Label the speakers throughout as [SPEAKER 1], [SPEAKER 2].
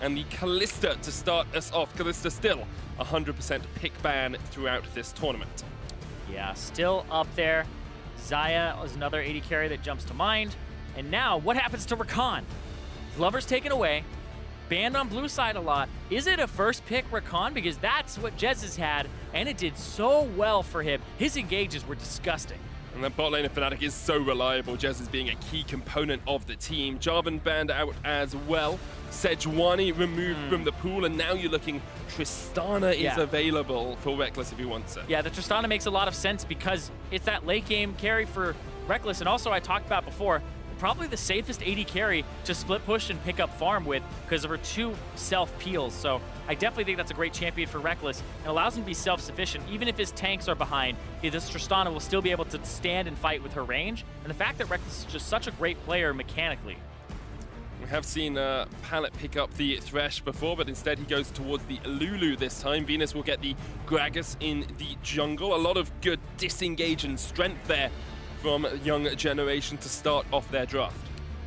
[SPEAKER 1] and the Kalista to start us off. Kalista still 100% pick ban throughout this tournament.
[SPEAKER 2] Yeah, still up there. Xayah is another AD carry that jumps to mind. And now, what happens to Rakan? Glover's taken away. Banned on blue side a lot. Is it a first pick Rakan? Because that's what Jesiz had, and it did so well for him. His engages were disgusting.
[SPEAKER 1] And that bot lane of Fnatic is so reliable, Jesiz being a key component of the team. Jarvan banned out as well. Sejuani removed from the pool, and now you're looking, Tristana is available for Rekkles if he wants it.
[SPEAKER 2] Yeah, the Tristana makes a lot of sense because it's that late game carry for Rekkles, and also I talked about before, probably the safest AD carry to split push and pick up farm with because of her 2 self-peels. So I definitely think that's a great champion for Rekkles and allows him to be self-sufficient. Even if his tanks are behind, this Tristana will still be able to stand and fight with her range. And the fact that Rekkles is just such a great player mechanically.
[SPEAKER 1] We have seen Pallet pick up the Thresh before, but instead he goes towards the Lulu this time. Venus will get the Gragas in the jungle. A lot of good disengage and strength there from Young Generation to start off their draft.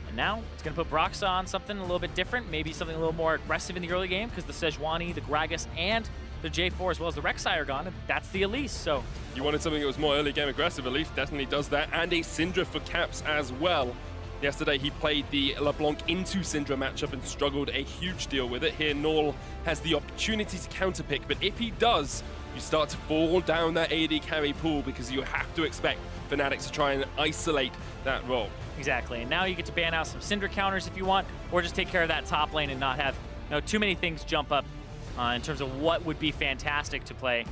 [SPEAKER 2] And now it's going to put Broxah on something a little bit different, maybe something a little more aggressive in the early game because the Sejuani, the Gragas, and the J4 as well as the Rek'Sai are gone, and that's the Elise. So
[SPEAKER 1] you wanted something that was more early game aggressive. Elise definitely does that, and a Syndra for caps as well. Yesterday he played the LeBlanc into Syndra matchup and struggled a huge deal with it. Here Naul has the opportunity to counterpick, but if he does, you start to fall down that AD carry pool because you have to expect Fnatic to try and isolate that role.
[SPEAKER 2] Exactly, and now you get to ban out some Syndra counters if you want, or just take care of that top lane and not have too many things jump up in terms of what would be fantastic to play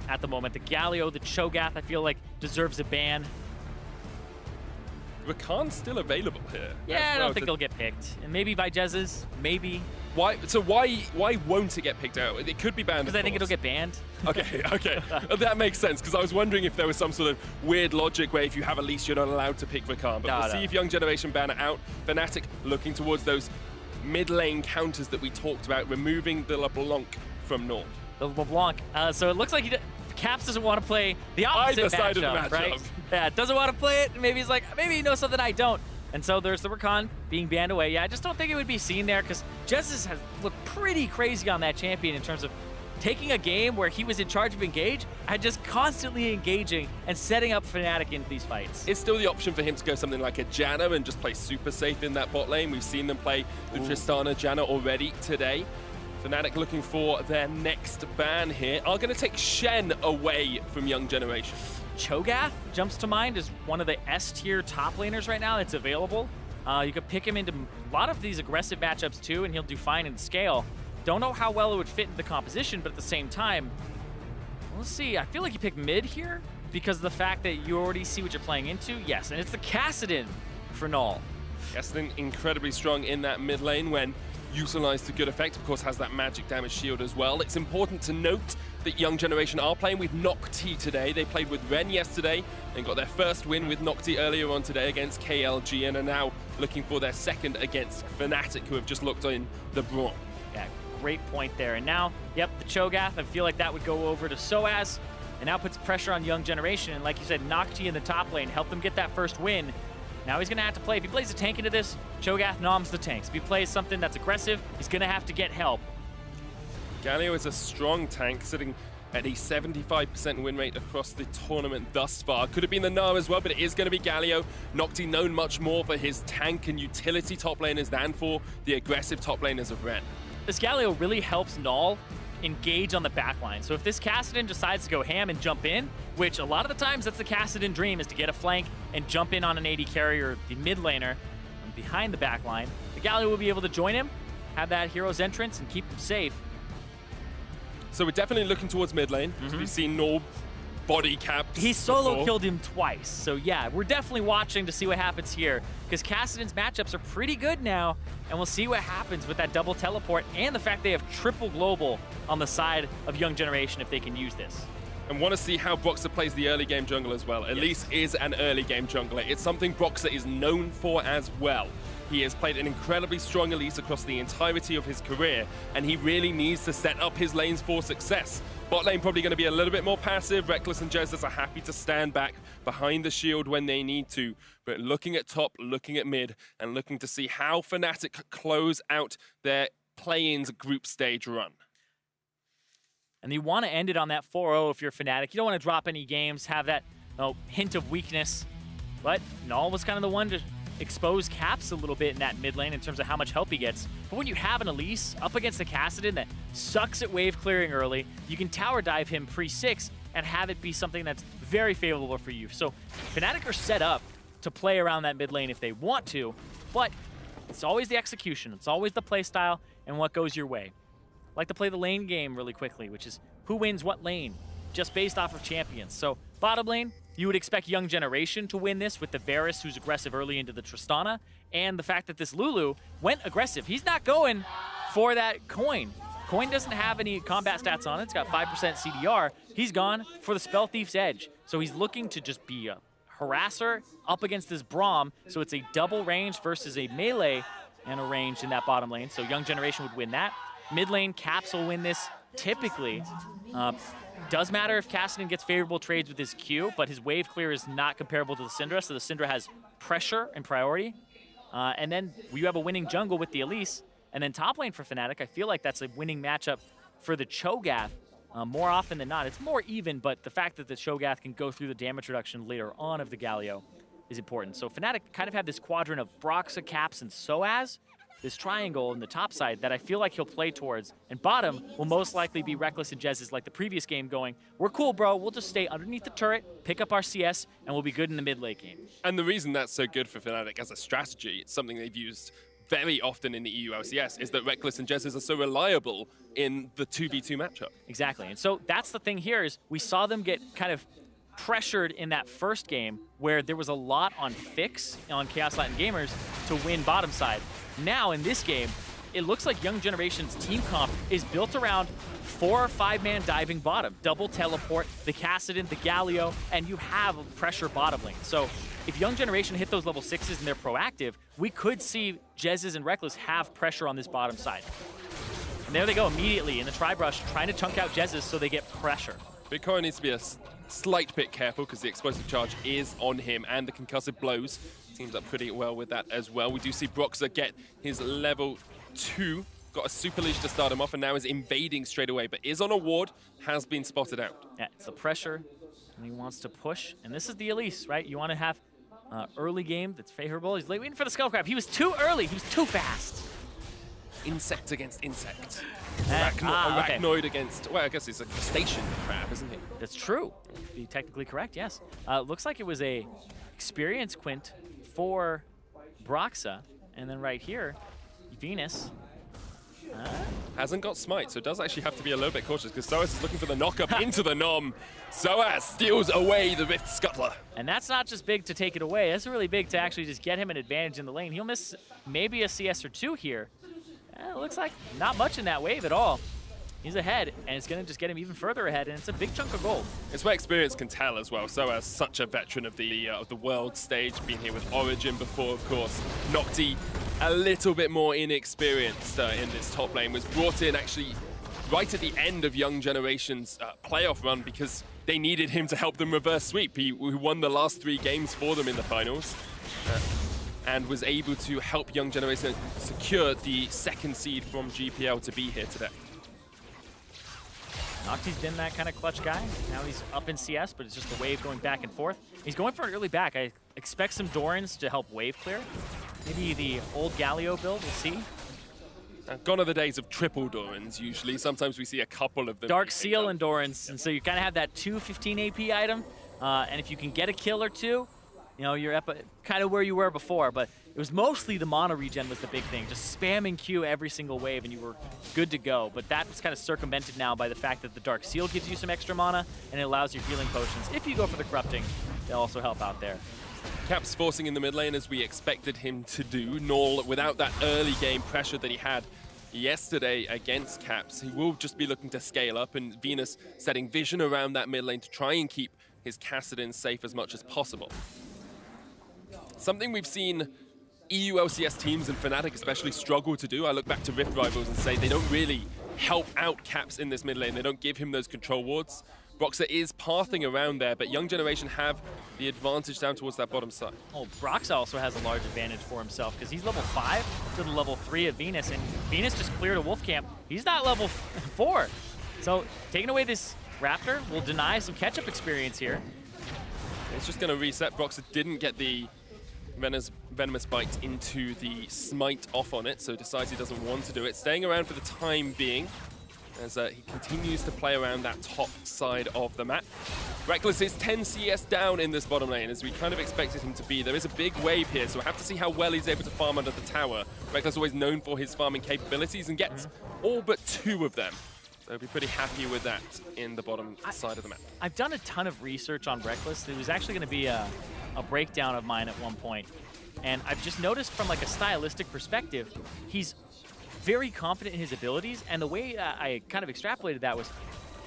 [SPEAKER 2] at the moment. The Galio, the Cho'Gath, I feel like deserves a ban.
[SPEAKER 1] Rakan's still available here.
[SPEAKER 2] Yeah, I don't think he'll get picked. And maybe by Jesiz, maybe.
[SPEAKER 1] Why? So why won't it get picked out? It could be banned.
[SPEAKER 2] Because I think it'll get banned.
[SPEAKER 1] Okay, okay. That makes sense, because I was wondering if there was some sort of weird logic where if you have Elise, you're not allowed to pick Rakan. But we'll see if Young Generation ban it out. Fnatic looking towards those mid-lane counters that we talked about, removing the LeBlanc from Naul.
[SPEAKER 2] The LeBlanc. So it looks like Caps doesn't want to play the opposite
[SPEAKER 1] side of the matchup,
[SPEAKER 2] right? Yeah, doesn't want to play it. Maybe he's like, maybe he knows something I don't. And so there's the Rakan being banned away. Yeah, I just don't think it would be seen there because Jesiz has looked pretty crazy on that champion in terms of taking a game where he was in charge of engage and just constantly engaging and setting up Fnatic into these fights.
[SPEAKER 1] It's still the option for him to go something like a Janna and just play super safe in that bot lane. We've seen them play the Tristana Janna already today. Fnatic looking for their next ban here are going to take Shen away from Young Generation.
[SPEAKER 2] Cho'Gath jumps to mind as one of the S-tier top laners right now that's available. You could pick him into a lot of these aggressive matchups too, and he'll do fine in scale. Don't know how well it would fit into the composition, but at the same time, let's see. I feel like you pick mid here because of the fact that you already see what you're playing into. Yes, and it's the Kassadin for Naul.
[SPEAKER 1] Kassadin incredibly strong in that mid lane when utilized to good effect. Of course, has that magic damage shield as well. It's important to note that Young Generation are playing with NhocTy today. They played with Ren yesterday and got their first win with NhocTy earlier on today against KLG and are now looking for their second against Fnatic, who have just looked in the Braum.
[SPEAKER 2] Yeah, great point there. And now, yep, the Cho'Gath, I feel like that would go over to sOAZ and now puts pressure on Young Generation. And like you said, NhocTy in the top lane helped them get that first win. Now he's going to have to play. If he plays a tank into this, Cho'Gath noms the tanks. If he plays something that's aggressive, he's going to have to get help.
[SPEAKER 1] Galio is a strong tank, sitting at a 75% win rate across the tournament thus far. Could have been the Gnar as well, but it is going to be Galio. NhocTy known much more for his tank and utility top laners than for the aggressive top laners of Ren.
[SPEAKER 2] This Galio really helps Naul engage on the backline. So if this Kassadin decides to go ham and jump in, which a lot of the times that's the Kassadin dream, is to get a flank and jump in on an AD carrier, the mid laner behind the backline, the Galio will be able to join him, have that hero's entrance, and keep him safe.
[SPEAKER 1] So we're definitely looking towards mid lane. We've seen Naul body caps.
[SPEAKER 2] He solo killed him twice. So yeah, we're definitely watching to see what happens here because Kassadin's matchups are pretty good now, and we'll see what happens with that double teleport and the fact they have triple global on the side of Young Generation if they can use this.
[SPEAKER 1] And want to see how Broxah plays the early game jungle as well. Elise is an early game jungler. It's something Broxah is known for as well. He has played an incredibly strong Elise across the entirety of his career, and he really needs to set up his lanes for success. Bot lane probably going to be a little bit more passive. Rekkles and Jesiz are happy to stand back behind the shield when they need to. But looking at top, looking at mid, and looking to see how Fnatic close out their play-ins group stage run.
[SPEAKER 2] And you want to end it on that 4-0 if you're Fnatic. You don't want to drop any games, have that hint of weakness. But Naul was kind of the one to expose Caps a little bit in that mid lane in terms of how much help he gets. But when you have an Elise up against the Kassadin that sucks at wave clearing early, you can tower dive him pre-6 and have it be something that's very favorable for you. So Fnatic are set up to play around that mid lane if they want to, but it's always the execution. It's always the play style and what goes your way. I like to play the lane game really quickly, which is who wins what lane, just based off of champions. So bottom lane, you would expect Young Generation to win this with the Varus, who's aggressive early into the Tristana, and the fact that this Lulu went aggressive. He's not going for that coin. Coin doesn't have any combat stats on it. It's got 5% CDR. He's gone for the Spell Thief's Edge. So he's looking to just be a harasser up against this Braum. So it's a double range versus a melee and a range in that bottom lane. So Young Generation would win that. Mid lane, Caps will win this typically. Does matter if Kassadin gets favorable trades with his Q, but his wave clear is not comparable to the Syndra, so the Syndra has pressure and priority. And then you have a winning jungle with the Elise. And then top lane for Fnatic, I feel like that's a winning matchup for the Cho'Gath. More often than not, it's more even, but the fact that the Cho'Gath can go through the damage reduction later on of the Galio is important. So Fnatic kind of have this quadrant of Broxah, Caps, and sOAZ, this triangle on the top side that I feel like he'll play towards. And bottom will most likely be Rekkles and Jesiz like the previous game going, we're cool, bro. We'll just stay underneath the turret, pick up our CS, and we'll be good in the mid late game.
[SPEAKER 1] And the reason that's so good for Fnatic as a strategy, it's something they've used very often in the EU LCS, is that Rekkles and Jesiz are so reliable in the 2v2 matchup.
[SPEAKER 2] Exactly. And so that's the thing here is we saw them get kind of pressured in that first game where there was a lot on Fix on Chaos Latin Gamers to win bottom side. Now in this game, it looks like Young Generation's team comp is built around 4 or 5-man diving bottom, double teleport, the Kassadin, the Galio, and you have a pressure bottom lane. So if Young Generation hit those level 6s and they're proactive, we could see Jesiz and Rekkles have pressure on this bottom side. And there they go immediately in the tri-brush, trying to chunk out Jesiz so they get pressure.
[SPEAKER 1] BigKoro needs to be a slight bit careful because the explosive charge is on him and the concussive blows. Teams up pretty well with that as well. We do see Broxah get his level 2. Got a super leash to start him off and now is invading straight away, but is on a ward, has been spotted out.
[SPEAKER 2] Yeah, it's the pressure, and he wants to push. And this is the Elise, right? You want to have early game that's favorable. He's waiting for the skull crab. He was too early. He was too fast.
[SPEAKER 1] Insect against insect.
[SPEAKER 2] Okay.
[SPEAKER 1] Arachnoid against, well, I guess it's a crustacean crab, isn't he?
[SPEAKER 2] That's true. To be technically correct, yes. Looks like it was a experience quint for Broxah. And then right here, Venus.
[SPEAKER 1] Hasn't got smite, so does actually have to be a little bit cautious because sOAZ is looking for the knock-up into the Nom. sOAZ steals away the Rift Scuttler.
[SPEAKER 2] And that's not just big to take it away. That's really big to actually just get him an advantage in the lane. He'll miss maybe a CS or 2 here. It looks like not much in that wave at all. He's ahead, and it's going to just get him even further ahead, and it's a big chunk of gold.
[SPEAKER 1] It's where experience can tell as well. sOAZ, such a veteran of the world stage, been here with Origin before, of course. NhocTy, a little bit more inexperienced in this top lane, was brought in actually right at the end of Young Generation's playoff run because they needed him to help them reverse sweep. He won the last 3 games for them in the finals. And was able to help Young Generation secure the 2nd seed from GPL to be here today.
[SPEAKER 2] NhocTy's been that kind of clutch guy. Now he's up in CS, but it's just the wave going back and forth. He's going for an early back. I expect some Dorans to help wave clear. Maybe the old Galio build, we'll see.
[SPEAKER 1] Gone are the days of triple Dorans, usually. Sometimes we see a couple of them.
[SPEAKER 2] Dark Seal and Dorans, and so you kind of have that 215 AP item. And if you can get a kill or 2, you know, you're kind of where you were before, but it was mostly the mana regen was the big thing. Just spamming Q every single wave and you were good to go. But that was kind of circumvented now by the fact that the Dark Seal gives you some extra mana and it allows your healing potions. If you go for the Corrupting, they'll also help out there.
[SPEAKER 1] Caps forcing in the mid lane as we expected him to do. Naul, without that early game pressure that he had yesterday against Caps, he will just be looking to scale up, and Venus setting vision around that mid lane to try and keep his Kassadin safe as much as possible. Something we've seen EU LCS teams and Fnatic especially struggle to do. I look back to Rift Rivals and say they don't really help out Caps in this mid lane. They don't give him those control wards. Broxah is pathing around there, but Young Generation have the advantage down towards that bottom side.
[SPEAKER 2] Oh, Broxah also has a large advantage for himself because he's level 5. to the level 3 of Venus, and Venus just cleared a Wolf Camp. He's not level 4. So taking away this Raptor will deny some catch-up experience here.
[SPEAKER 1] It's just going to reset. Broxah didn't get the Venomous Bite into the Smite off on it, so decides he doesn't want to do it. Staying around for the time being, as he continues to play around that top side of the map. Rekkles is 10 CS down in this bottom lane, as we kind of expected him to be. There is a big wave here, so we'll have to see how well he's able to farm under the tower. Rekkles always known for his farming capabilities and gets all but 2 of them. So I'll be pretty happy with that in the bottom side of the map.
[SPEAKER 2] I've done a ton of research on Rekkles. It was actually going to be a breakdown of mine at one point. And I've just noticed from like a stylistic perspective, he's very confident in his abilities. And the way I kind of extrapolated that was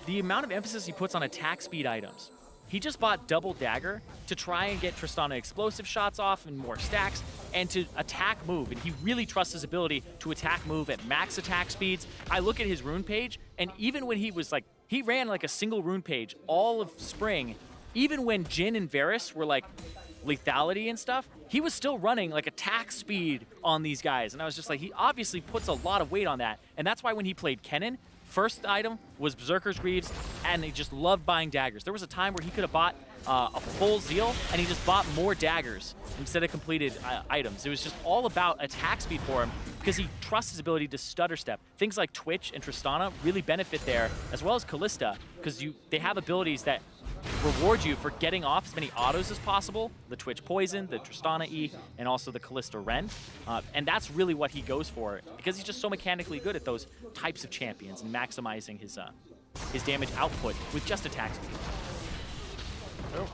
[SPEAKER 2] the amount of emphasis he puts on attack speed items. He just bought double dagger to try and get Tristana explosive shots off and more stacks, and to attack move. And he really trusts his ability to attack move at max attack speeds. I look at his rune page, and even when he was like, he ran like a single rune page all of spring, even when Jhin and Varus were like lethality and stuff, he was still running like attack speed on these guys. And I was just like, he obviously puts a lot of weight on that. And that's why when he played Kennen, first item was Berserker's Greaves, and he just loved buying daggers. There was a time where he could have bought a full Zeal, and he just bought more daggers instead of completed items. It was just all about attack speed for him, because he trusts his ability to stutter step. Things like Twitch and Tristana really benefit there, as well as Kalista, because they have abilities that reward you for getting off as many autos as possible. The Twitch Poison, the Tristana E, and also the Kalista Ren. And that's really what he goes for, because he's just so mechanically good at those types of champions and maximizing his damage output with just attack speed.
[SPEAKER 1] Oh.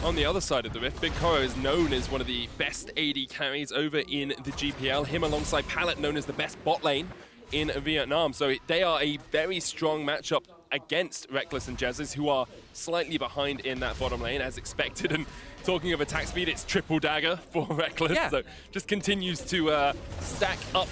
[SPEAKER 1] On the other side of the rift, BigKoro is known as one of the best AD carries over in the GPL. Him alongside Pallet, known as the best bot lane in Vietnam. So they are a very strong matchup against Rekkles and Jesiz, who are slightly behind in that bottom lane, as expected. And talking of attack speed, it's triple dagger for Rekkles.
[SPEAKER 2] Yeah. So
[SPEAKER 1] just continues to stack up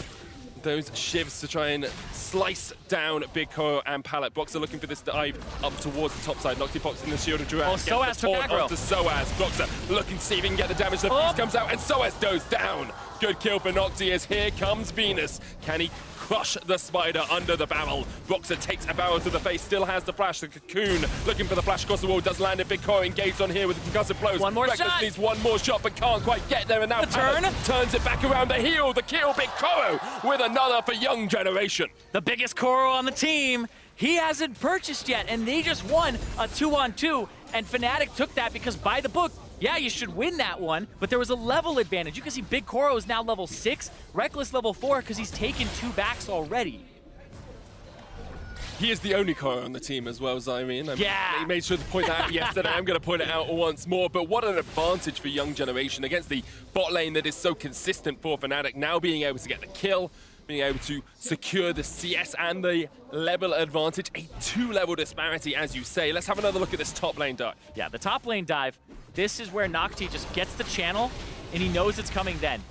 [SPEAKER 1] those shivs to try and slice down BigKoro and Pallet. Broxah looking for this dive up towards the top side. NhocTy pops in the shield of Durant.
[SPEAKER 2] Oh, sOAZ took aggro.
[SPEAKER 1] To sOAZ. Broxah looking to see if he can get the damage. The piece comes out and sOAZ goes down. Good kill for NhocTy, as here comes Venus. Can he crush the spider under the barrel? Broxah takes a barrel to the face, still has the flash. The Cocoon looking for the flash across the wall, does land it. BigKoro engaged on here with the concussive blows.
[SPEAKER 2] One more
[SPEAKER 1] Rekkles
[SPEAKER 2] shot.
[SPEAKER 1] needs one more shot, but can't quite get there. And now
[SPEAKER 2] turn
[SPEAKER 1] turns it back around. The heal, the kill. BigKoro with another for Young Generation.
[SPEAKER 2] The biggest Koro on the team. He hasn't purchased yet, and they just won a 2-on-2. And Fnatic took that because by the book, yeah, you should win that one, but there was a level advantage. You can see BigKoro is now level 6, Rekkles level 4, because he's taken 2 backs already.
[SPEAKER 1] He is the only Koro on the team as well, Zirene.
[SPEAKER 2] Yeah.
[SPEAKER 1] He made sure to point that out yesterday. I'm going to point it out once more. But what an advantage for Young Generation against the bot lane that is so consistent for Fnatic. Now being able to get the kill, being able to secure the CS and the level advantage. A 2-level disparity, as you say. Let's have another look at this top lane dive.
[SPEAKER 2] Yeah, the top lane dive. This is where NhocTy just gets the channel, and he knows it's coming then.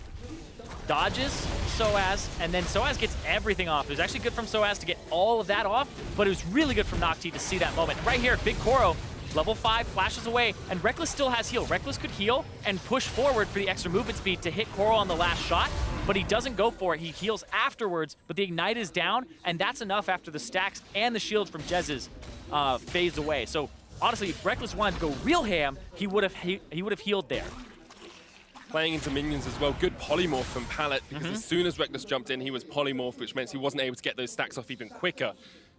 [SPEAKER 2] Dodges sOAZ, and then sOAZ gets everything off. It was actually good from sOAZ to get all of that off, but it was really good from NhocTy to see that moment. Right here, BigKoro, level 5, flashes away, and Rekkles still has heal. Rekkles could heal and push forward for the extra movement speed to hit Koro on the last shot, but he doesn't go for it. He heals afterwards, but the Ignite is down, and that's enough after the stacks and the shield from Jesiz fades away. So honestly, if Rekkles wanted to go real ham, he would have healed there.
[SPEAKER 1] Playing into minions as well. Good polymorph from Pallet, because as soon as Rekkles jumped in, he was polymorphed, which meant he wasn't able to get those stacks off even quicker.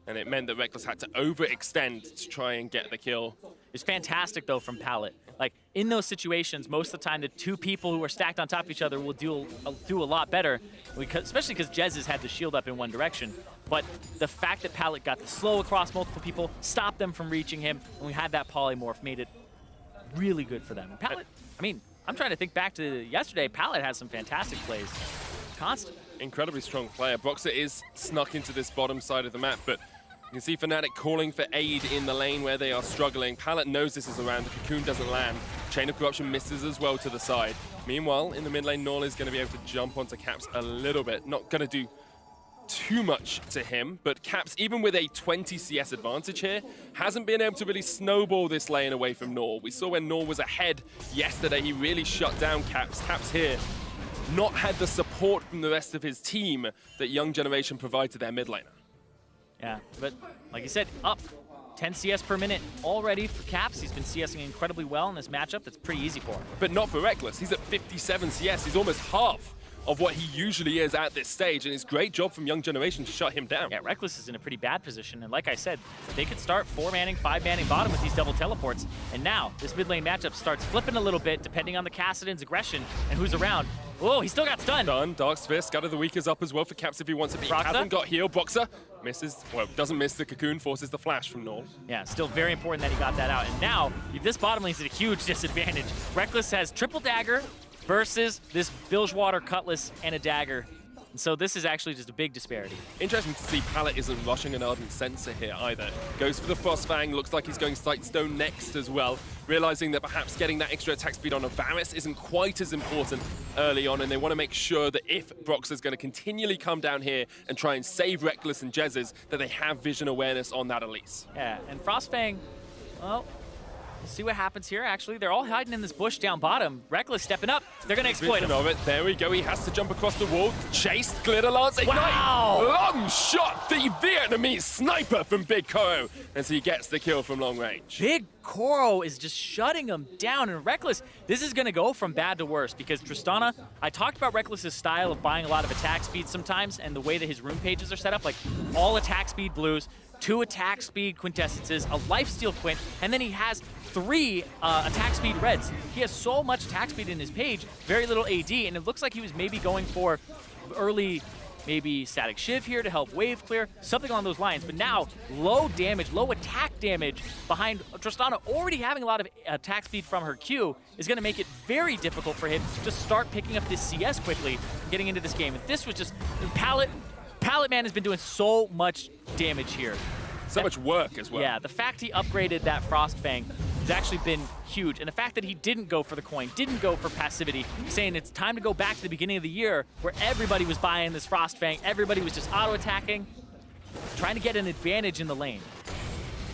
[SPEAKER 1] And it meant that Rekkles had to overextend to try and get the kill.
[SPEAKER 2] It's fantastic, though, from Pallet. Like, in those situations, most of the time, the 2 people who are stacked on top of each other will do a lot better, especially because Jesiz had the shield up in one direction. But the fact that Pallet got the slow across multiple people, stopped them from reaching him, and we had that polymorph, made it really good for them. And Pallet, I mean, I'm trying to think back to yesterday. Pallet has some fantastic plays. Constant.
[SPEAKER 1] Incredibly strong player. Broxah is snuck into this bottom side of the map, but you can see Fnatic calling for aid in the lane where they are struggling. Pallet knows this is around. The Cocoon doesn't land. Chain of Corruption misses as well to the side. Meanwhile, in the mid lane, Naul is going to be able to jump onto Caps a little bit. Not going to do too much to him, but Caps, even with a 20 CS advantage here, hasn't been able to really snowball this lane away from Naul. We saw when Naul was ahead yesterday, he really shut down Caps. Caps here not had the support from the rest of his team that Young Generation provide to their mid laner.
[SPEAKER 2] Yeah, but like you said, up 10 CS per minute already for Caps. He's been CSing incredibly well in this matchup. That's pretty easy for him.
[SPEAKER 1] But not for Rekkles. He's at 57 CS. He's almost half of what he usually is at this stage, and it's great job from Young Generation to shut him down.
[SPEAKER 2] Yeah, Rekkles is in a pretty bad position, and like I said, they could start 4-manning, 5-manning bottom with these double teleports, and now this mid lane matchup starts flipping a little bit depending on the Kassadin's aggression and who's around. Oh, he still got stunned.
[SPEAKER 1] Done. Dark's Fist, Scud of the Weak is up as well for Caps if he wants it, but he hasn't got heal. Broxah misses, well, doesn't miss the cocoon, forces the flash from Naul.
[SPEAKER 2] Yeah, still very important that he got that out, and now this bottom lane's at a huge disadvantage. Rekkles has triple dagger versus this Bilgewater Cutlass and a dagger. And so this is actually just a big disparity.
[SPEAKER 1] Interesting to see Pallet isn't rushing an Ardent Sensor here either. Goes for the Frostfang, looks like he's going Sightstone next as well, realizing that perhaps getting that extra attack speed on a Varus isn't quite as important early on, and they want to make sure that if Broxah is going to continually come down here and try and save Rekkles and Jesiz, that they have vision awareness on that Elise.
[SPEAKER 2] Yeah, and Frostfang, well, we'll see what happens here, actually. They're all hiding in this bush down bottom. Rekkles stepping up. They're going to exploit him.
[SPEAKER 1] Of it. There we go. He has to jump across the wall. Chased. Glitter Lance.
[SPEAKER 2] Wow!
[SPEAKER 1] Long shot. The Vietnamese sniper from BigKoro as he gets the kill from long range.
[SPEAKER 2] BigKoro is just shutting him down. And Rekkles, this is going to go from bad to worse because Tristana, I talked about Rekkles' style of buying a lot of attack speed sometimes and the way that his rune pages are set up, like all attack speed blues, 2 attack speed quintessences, a lifesteal quint, and then he has 3 attack speed reds. He has so much attack speed in his page, very little AD, and it looks like he was maybe going for early, maybe static shiv here to help wave clear, something along those lines. But now, low damage, low attack damage behind Tristana already having a lot of attack speed from her Q is going to make it very difficult for him to start picking up this CS quickly, getting into this game. And this was just, Pallet Man has been doing so much damage here.
[SPEAKER 1] So much work as well.
[SPEAKER 2] Yeah, the fact he upgraded that Frostfang has actually been huge. And the fact that he didn't go for the coin, didn't go for passivity, saying it's time to go back to the beginning of the year where everybody was buying this Frostfang, everybody was just auto-attacking, trying to get an advantage in the lane.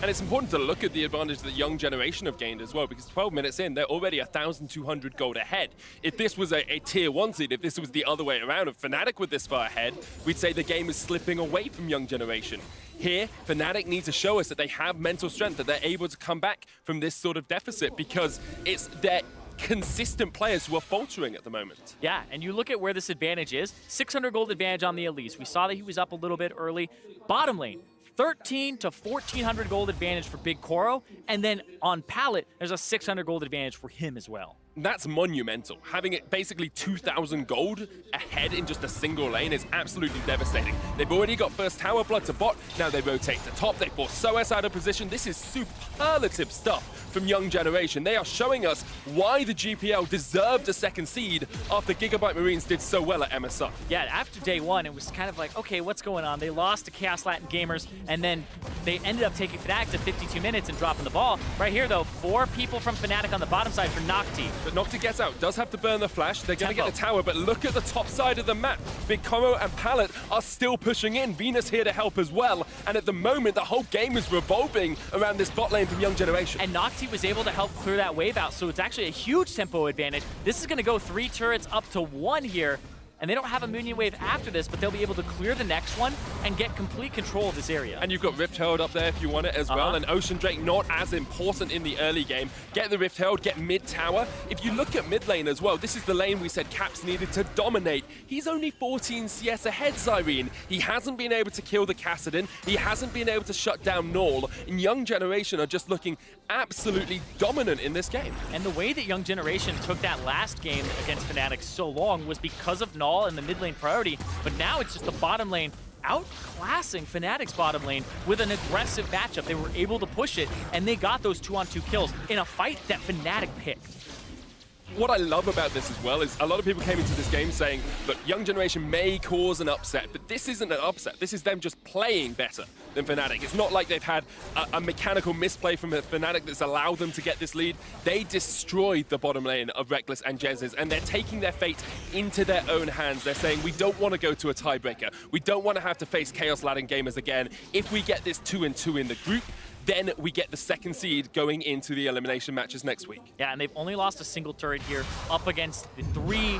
[SPEAKER 1] And it's important to look at the advantage that Young Generation have gained as well, because 12 minutes in, they're already 1,200 gold ahead. If this was a tier 1 seed, if this was the other way around, if Fnatic were this far ahead, we'd say the game is slipping away from Young Generation. Here, Fnatic need to show us that they have mental strength, that they're able to come back from this sort of deficit, because it's their consistent players who are faltering at the moment.
[SPEAKER 2] Yeah, and you look at where this advantage is, 600 gold advantage on the Elise. We saw that he was up a little bit early. Bottom lane, 1,300 to 1,400 gold advantage for BigKoro, and then on Pallet, there's a 600 gold advantage for him as well.
[SPEAKER 1] That's monumental. Having it basically 2,000 gold ahead in just a single lane is absolutely devastating. They've already got first tower blood to bot, now they rotate to top, they force sOAZ out of position. This is superlative stuff from Young Generation. They are showing us why the GPL deserved a second seed after Gigabyte Marines did so well at MSI.
[SPEAKER 2] Yeah, after day 1, it was kind of like, okay, what's going on? They lost to Chaos Latin Gamers, and then they ended up taking Fnatic to 52 minutes and dropping the ball. Right here, though, 4 people from Fnatic on the bottom side for NhocTy.
[SPEAKER 1] But NhocTy gets out, does have to burn the flash. They're going to get the tower, but look at the top side of the map. BigKoro and Pallet are still pushing in. Venus here to help as well. And at the moment, the whole game is revolving around this bot lane from Young Generation.
[SPEAKER 2] And NhocTy was able to help clear that wave out, so it's actually a huge tempo advantage. This is going to go 3 turrets up to 1 here. And they don't have a Minion Wave after this, but they'll be able to clear the next one and get complete control of this area.
[SPEAKER 1] And you've got Rift Herald up there if you want it as well, and Ocean Drake not as important in the early game. Get the Rift Herald, get mid tower. If you look at mid lane as well, this is the lane we said Caps needed to dominate. He's only 14 CS ahead, Zirene. He hasn't been able to kill the Kassadin. He hasn't been able to shut down Naul. And Young Generation are just looking absolutely dominant in this game.
[SPEAKER 2] And the way that Young Generation took that last game against Fnatic so long was because of Naul and the mid lane priority, but now it's just the bottom lane outclassing Fnatic's bottom lane with an aggressive matchup. They were able to push it, and they got those 2-on-2 kills in a fight that Fnatic picked.
[SPEAKER 1] What I love about this as well is a lot of people came into this game saying, look, Young Generation may cause an upset, but this isn't an upset. This is them just playing better than Fnatic. It's not like they've had a mechanical misplay from Fnatic that's allowed them to get this lead. They destroyed the bottom lane of Rekkles and Jesiz, and they're taking their fate into their own hands. They're saying, we don't want to go to a tiebreaker. We don't want to have to face Chaos Latin Gamers again. If we get this 2-2 in the group, then we get the second seed going into the elimination matches next week.
[SPEAKER 2] Yeah, and they've only lost a single turret here up against the 3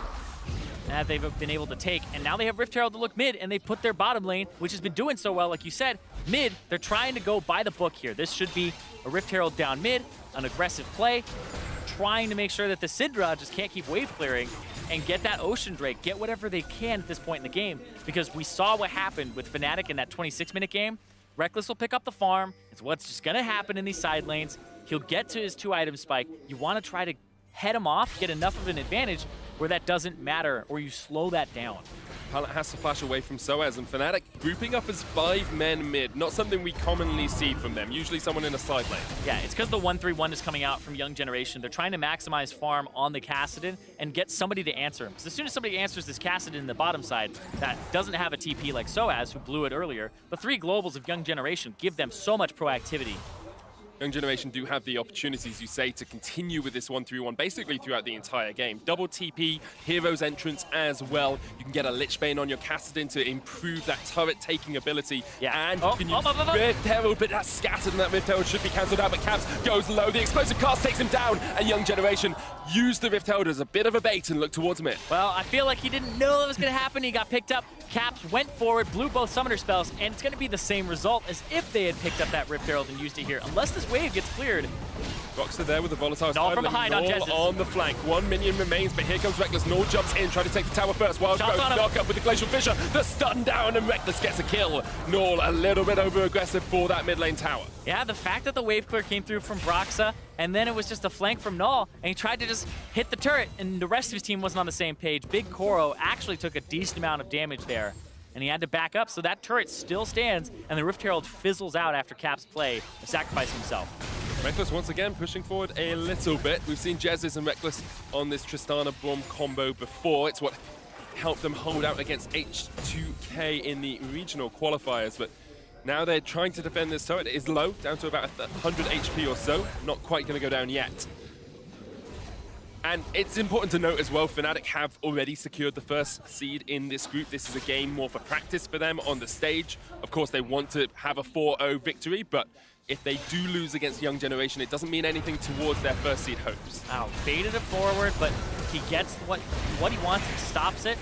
[SPEAKER 2] that they've been able to take. And now they have Rift Herald to look mid, and they put their bottom lane, which has been doing so well, like you said, mid. They're trying to go by the book here. This should be a Rift Herald down mid, an aggressive play, trying to make sure that the Syndra just can't keep wave clearing and get that Ocean Drake, get whatever they can at this point in the game, because we saw what happened with Fnatic in that 26-minute game. Rekkles will pick up the farm. It's what's just going to happen in these side lanes. He'll get to his 2-item spike. You want to try to head him off, get enough of an advantage where that doesn't matter, or you slow that down.
[SPEAKER 1] Pallet has to flash away from sOAZ, and Fnatic grouping up as 5 men mid. Not something we commonly see from them. Usually someone in a side lane.
[SPEAKER 2] Yeah, it's because the 1-3-1 is coming out from Young Generation. They're trying to maximize farm on the Kassadin and get somebody to answer him. Because as soon as somebody answers this Kassadin in the bottom side that doesn't have a TP like sOAZ, who blew it earlier, the 3 globals of Young Generation give them so much proactivity.
[SPEAKER 1] Young Generation do have the opportunities, you say, to continue with this 1-3-1 basically throughout the entire game. Double TP, Hero's entrance as well. You can get a Lich Bane on your Kassadin to improve that turret-taking ability.
[SPEAKER 2] Yeah.
[SPEAKER 1] And you can use Rift Herald, but that's scattered, and that Rift Herald should be cancelled out, but Caps goes low. The explosive cast takes him down, and Young Generation used the Rift Herald as a bit of a bait and looked towards mid.
[SPEAKER 2] Well, I feel like he didn't know that was going to happen. He got picked up. Caps went forward, blew both summoner spells, and it's going to be the same result as if they had picked up that Rift Herald and used it here, unless this wave gets cleared.
[SPEAKER 1] Broxah there with the volatile
[SPEAKER 2] Naul from behind on Jesiz.
[SPEAKER 1] On the flank. 1 minion remains, but here comes Rekkles. Naul jumps in, trying to take the tower first. Wild Growth, knock up with the Glacial Fissure. The stun down, and Rekkles gets a kill. Naul a little bit over-aggressive for that mid lane tower.
[SPEAKER 2] Yeah, the fact that the wave clear came through from Broxah, and then it was just a flank from Naul, and he tried to just hit the turret, and the rest of his team wasn't on the same page. BigKoro actually took a decent amount of damage there, and he had to back up, so that turret still stands, and the Rift Herald fizzles out after Cap's play of sacrificing himself.
[SPEAKER 1] Rekkles once again pushing forward a little bit. We've seen Jesiz and Rekkles on this Tristana Braum combo before. It's what helped them hold out against H2K in the regional qualifiers, but now they're trying to defend this turret. It is low, down to about 100 HP or so. Not quite going to go down yet. And it's important to note as well, Fnatic have already secured the first seed in this group. This is a game more for practice for them on the stage. Of course, they want to have a 4-0 victory, but if they do lose against Young Generation, it doesn't mean anything towards their first seed hopes.
[SPEAKER 2] Wow, baited it forward, but he gets what he wants, he stops it.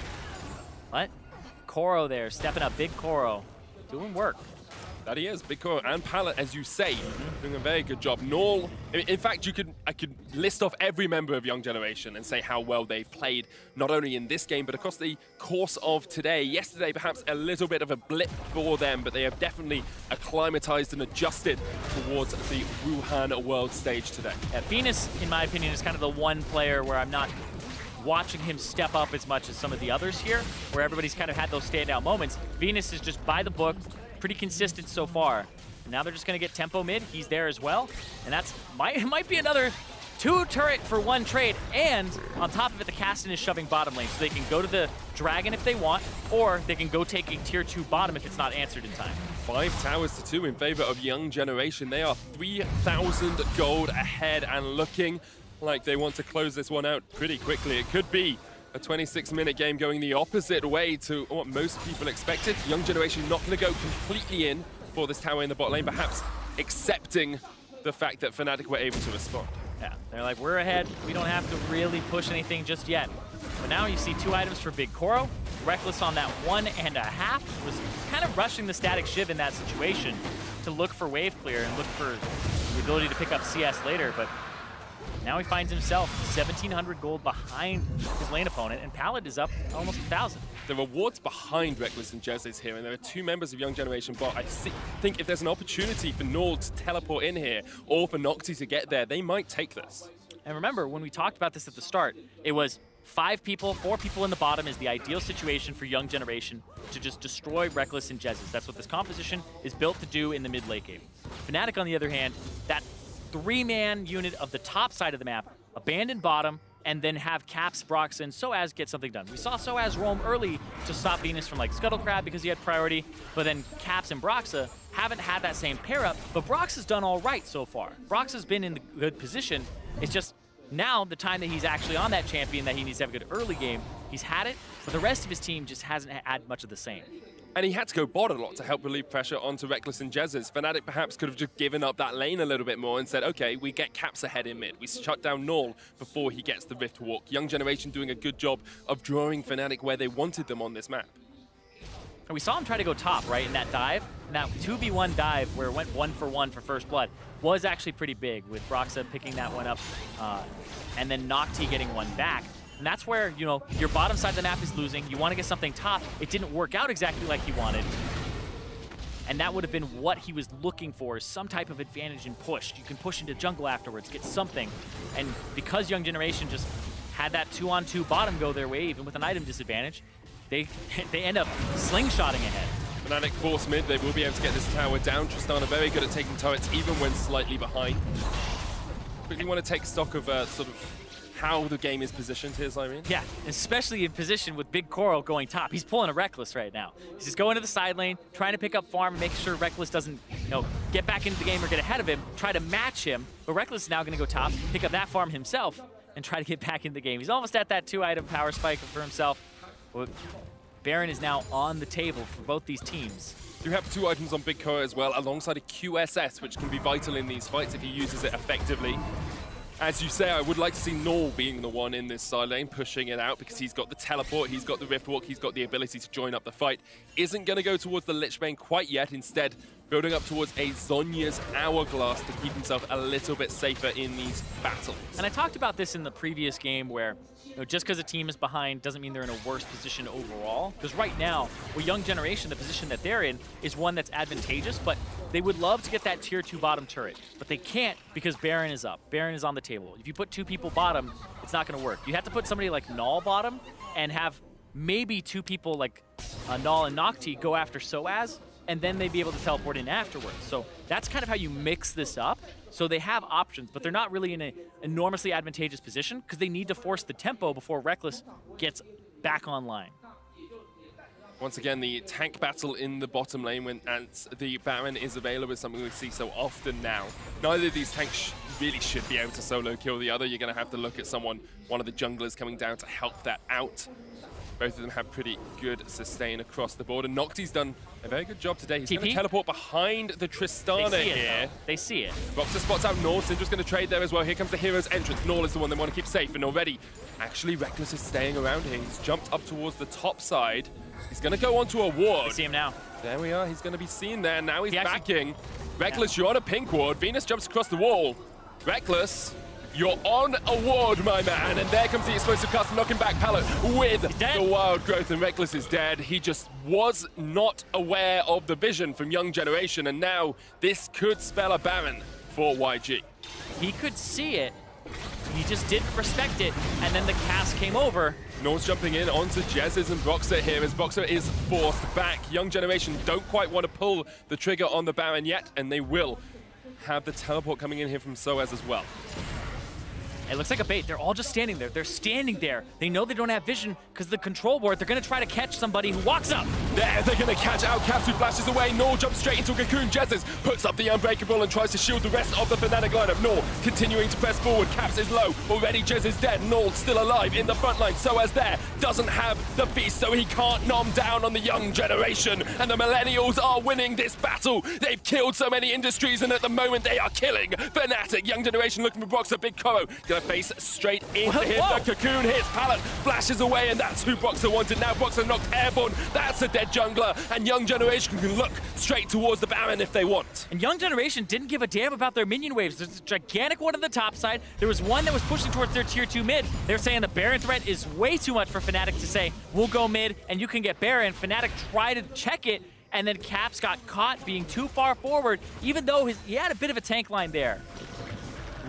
[SPEAKER 2] What? Koro there, stepping up, BigKoro, doing work.
[SPEAKER 1] That he is, BigKoro and Pallet, as you say, doing a very good job. Naul, in fact, I could list off every member of Young Generation and say how well they've played, not only in this game, but across the course of today. Yesterday, perhaps a little bit of a blip for them, but they have definitely acclimatized and adjusted towards the Wuhan world stage today.
[SPEAKER 2] Yeah, Venus, in my opinion, is kind of the one player where I'm not watching him step up as much as some of the others here, where everybody's kind of had those standout moments. Venus is just by the book, pretty consistent so far. Now they're just going to get tempo mid. He's there as well. And it might be another 2 turret for 1 trade. And on top of it, the Kassadin is shoving bottom lane. So they can go to the Dragon if they want, or they can go take a tier 2 bottom if it's not answered in time.
[SPEAKER 1] 5 towers to 2 in favor of Young Generation. They are 3,000 gold ahead and looking like they want to close this one out pretty quickly. It could be a 26-minute game going the opposite way to what most people expected. Young Generation not going to go completely in for this tower in the bot lane, perhaps accepting the fact that Fnatic were able to respond.
[SPEAKER 2] Yeah, they're like, we're ahead. We don't have to really push anything just yet. But now you see 2 items for BigKoro. Rekkles on that 1.5 was kind of rushing the static Shiv in that situation to look for wave clear and look for the ability to pick up CS later, but now he finds himself 1,700 gold behind his lane opponent, and Pallet is up almost 1,000.
[SPEAKER 1] The rewards behind Rekkles and Jesiz here, and there are 2 members of Young Generation bot. I think if there's an opportunity for Naul to teleport in here, or for NhocTy to get there, they might take this.
[SPEAKER 2] And remember, when we talked about this at the start, it was 4 people in the bottom is the ideal situation for Young Generation to just destroy Rekkles and Jesiz. That's what this composition is built to do in the mid late game. Fnatic, on the other hand, that 3-man unit of the top side of the map, abandon bottom, and then have Caps, Broxah, and sOAZ get something done. We saw sOAZ roam early to stop Venus from like Scuttle Crab because he had priority, but then Caps and Broxah haven't had that same pair up, but Broxah's done all right so far. Broxah's been in a good position. It's just now the time that he's actually on that champion that he needs to have a good early game, he's had it, but the rest of his team just hasn't had much of the same.
[SPEAKER 1] And he had to go bot a lot to help relieve pressure onto Rekkles and Jesiz. Fnatic perhaps could have just given up that lane a little bit more and said, okay, we get Caps ahead in mid. We shut down Naul before he gets the Rift Walk. Young Generation doing a good job of drawing Fnatic where they wanted them on this map.
[SPEAKER 2] And we saw him try to go top, right, in that dive. And that 2v1 dive where it went 1-for-1 for first blood was actually pretty big, with Broxah picking that one up and then NhocTy getting one back. And that's where, you know, your bottom side of the map is losing. You want to get something top. It didn't work out exactly like he wanted. And that would have been what he was looking for, some type of advantage in push. You can push into jungle afterwards, get something. And because Young Generation just had that 2-on-2 bottom go their way, even with an item disadvantage, they end up slingshotting ahead.
[SPEAKER 1] Fnatic force mid, they will be able to get this tower down. Tristana very good at taking turrets, even when slightly behind. Quickly want to take stock of sort of how the game is positioned here, Zirene.
[SPEAKER 2] Yeah, especially in position with BigKoro going top. He's pulling a Rekkles right now. He's just going to the side lane, trying to pick up farm, make sure Rekkles doesn't, you know, get back into the game or get ahead of him, try to match him. But Rekkles is now going to go top, pick up that farm himself, and try to get back into the game. He's almost at that 2-item power spike for himself. But Baron is now on the table for both these teams.
[SPEAKER 1] You have 2 items on BigKoro as well, alongside a QSS, which can be vital in these fights if he uses it effectively. As you say, I would like to see Naul being the one in this side lane, pushing it out, because he's got the teleport, he's got the Rift Walk, he's got the ability to join up the fight. Isn't going to go towards the Lich Bane quite yet, instead building up towards a Zhonya's Hourglass to keep himself a little bit safer in these battles.
[SPEAKER 2] And I talked about this in the previous game where, you know, just because a team is behind doesn't mean they're in a worse position overall. Because right now, with Young Generation, the position that they're in is one that's advantageous, but they would love to get that tier 2 bottom turret. But they can't because Baron is up. Baron is on the table. If you put 2 people bottom, it's not going to work. You have to put somebody like Naul bottom and have maybe 2 people like Naul and NhocTy go after sOAZ, and then they'd be able to teleport in afterwards. So that's kind of how you mix this up. So they have options, but they're not really in an enormously advantageous position because they need to force the tempo before Rekkles gets back online.
[SPEAKER 1] Once again, the tank battle in the bottom lane when the Baron is available is something we see so often now. Neither of these tanks really should be able to solo kill the other. You're going to have to look at one of the junglers coming down to help that out. Both of them have pretty good sustain across the board, and NhocTy's done a very good job today. He's going to teleport behind the Tristana here.
[SPEAKER 2] They see it.
[SPEAKER 1] Broxah spots out Naul. Syndra's going to trade there as well. Here comes the hero's entrance. Naul is the one they want to keep safe, and already, actually, Rekkles is staying around here. He's jumped up towards the top side. He's going to go onto a ward.
[SPEAKER 2] I see him now.
[SPEAKER 1] There we are. He's going to be seen there. Now he's backing. Rekkles, you're on a pink ward. Venus jumps across the wall. Rekkles, you're on a ward, my man. And there comes the explosive cast, knocking back Pallet with the wild growth. And Rekkles is dead. He just was not aware of the vision from Young Generation. And now this could spell a Baron for YG.
[SPEAKER 2] He could see it. He just didn't respect it. And then the cast came over.
[SPEAKER 1] Naul's jumping in onto Jesiz and Broxah here as Broxah is forced back. Young Generation don't quite want to pull the trigger on the Baron yet, and they will have the teleport coming in here from sOAZ as well.
[SPEAKER 2] It looks like a bait. They're all just standing there. They're standing there. They know they don't have vision because of the control board. They're going to try to catch somebody who walks up.
[SPEAKER 1] There, they're going to catch out Caps, who flashes away. Naul jumps straight into a cocoon. Jesiz puts up the Unbreakable and tries to shield the rest of the Fnatic lineup. Naul continuing to press forward. Caps is low. Already Jesiz dead. Naul still alive in the front line. sOAZ there doesn't have the beast, so he can't nom down on the Young Generation. And the Millennials are winning this battle. They've killed so many industries, and at the moment they are killing Fnatic. Young Generation looking for Broxah. BigKoro going to face straight into him. The cocoon hits. Pallet flashes away, and that's who Broxah wanted. Now Broxah knocked airborne. That's a dead jungler, and Young Generation can look straight towards the Baron if they want.
[SPEAKER 2] And Young Generation didn't give a damn about their minion waves. There's a gigantic one on the top side. There was one that was pushing towards their tier 2 mid. They're saying the Baron threat is way too much for Fnatic to say, we'll go mid and you can get Baron. Fnatic tried to check it, and then Caps got caught being too far forward, even though he had a bit of a tank line there.